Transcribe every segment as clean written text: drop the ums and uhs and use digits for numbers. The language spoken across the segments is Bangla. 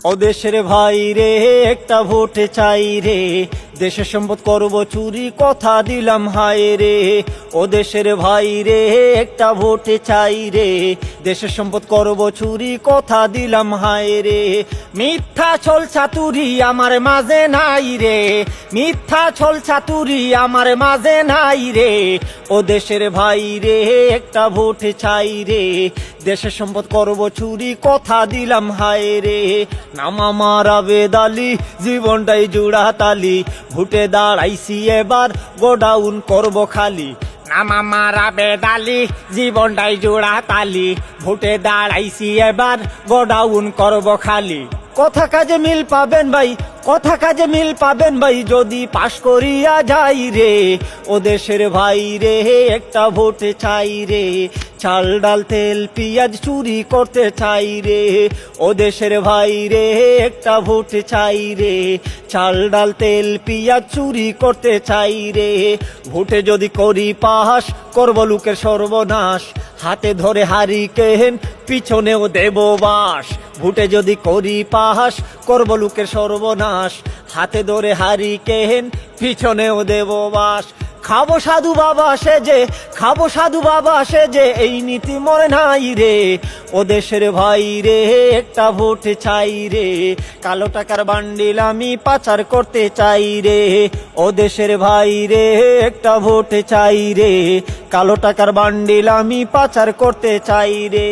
ও দেশের ভাই রে, একটা ভোট চাই রে, দেশের সম্পদ করব চুরি, কথা দিলাম হায় রে। ও দেশের ভাই রে, একটা ভোট চাই রে, দেশের সম্পদ করব চুরি, কথা দিলাম হায় রে। মিথ্যা ছল চাতুরি আমার মাঝে নাই রে, মিথ্যা ছল চাতুরি আমার মাঝে নাই রে। ও দেশের ভাই রে, একটা ভোট চাই রে, দেশের সম্পদ করব চুরি, কথা দিলাম হায় রে। নাম আমার আবেদ আলী, জীবনটাই জুড়া তালি, ভোটে দাঁড়াইছি এবার গোডাউন করব খালি। নাম আমার আবেদ আলী, জীবনটাই জোড়া তালি, ভোটে দাঁড়াইছি এবার গোডাউন করব খালি। কথা কাজে মিল পাবেন ভাই, কথা কাজে মিল পাবেন ভাই, যদি পাশ করিয়া যাই রে। ও দেশের ভাই রে, একটা ভোট চাই রে, চাল ডাল তেল পিঁয়াজ চুরি করতে চাই রে। ও দেশের ভাই রে, একটা ভোট চাই রে, চাল ডাল তেল পিঁয়াজ চুরি করতে চাই রে। ভোটে যদি করি পাস, করব লোকের সর্বনাশ, হাতে ধরে হারিকেন পিছনেও দেব বাস। ভোটে যদি করি পাস, করব লোকের সর্বনাশ, হাতে ধরে হারিকেন পিছনেও দেব বাস। খাবো সাধু বাবা সেজে, খাবো সাধু বাবা সেজে, এই নীতি মনে নাই রে। ও দেশের ভাই রে, একটা ভোট চাই রে, কালো টাকার বান্ডিল আমি পাচার করতে চাই রে। ও দেশের ভাই রে, একটা ভোট চাই রে, কালো টাকার বান্ডিল আমি পাচার করতে চাই রে।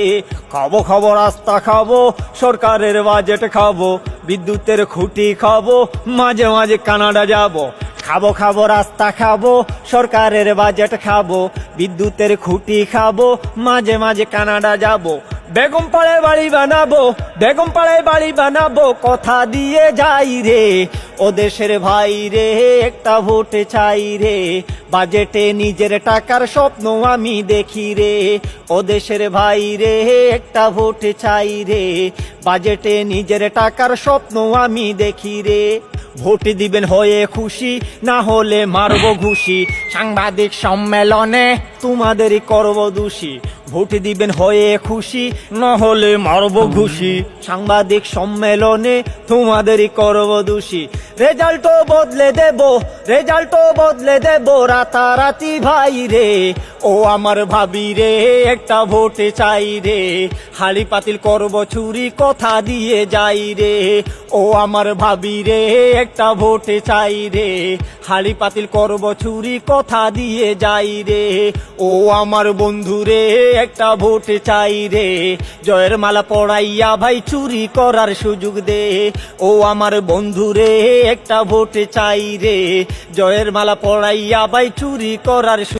খাবো খাবো রাস্তা খাবো, সরকারের বাজেট খাবো, বিদ্যুতের খুঁটি খাবো, মাঝে মাঝে কানাডা যাবো। খাবো খাবো রাস্তা খাবো, সরকারের বাজেট খাবো, বিদ্যুতের খুঁটি খাবো, মাঝে মাঝে কানাডা যাবো। বেগম পাড়ায় বাড়ি বানাবো, বেগম পাড়ায় বাড়ি বানাবো, কথা দিয়ে যাই রে। ও দেশের ভাই রে, একটা ভোট চাই রে, বাজেটে নিজের টাকার স্বপ্ন আমি দেখি রে। ও দেশের ভাই রে, একটা ভোট চাই রে, বাজেটে নিজের টাকার স্বপ্ন আমি দেখি রে। ভোট দিবেন হয়ে খুশি, না হলে মারবো ঘুষি, সাংবাদিক সম্মেলনে তোমাদেরই করব দোষী। ভোট দিবেন হয়ে খুশি, না হলে মারবো ঘুষি, সাংবাদিক সম্মেলনে তোমাদেরই করব দোষী। রেজাল্টও বদলে দেব, রেজাল্টও বদলে দেব রাতারাতি ভাই রে। ও আমার ভাবি রে, একটা ভোট চাই রে, হাড়ি পাতিল করব চুরি, কথা দিয়ে যাই রে। ও আমার ভাবি রে, একটা ভোট চাই রে, হাড়ি পাতিল করব চুরি, কথা দিয়ে যাই রে। ও আমার বন্ধু রে, একটা ভোট চাই রে, জয়ের মালা পড়াইয়া ভাই চুরি করার সুযোগ দে। ও আমার বন্ধু রে, একটা ভোট চাই রে, জয়ের মালা পড়াইয়া ভাই চুরি করার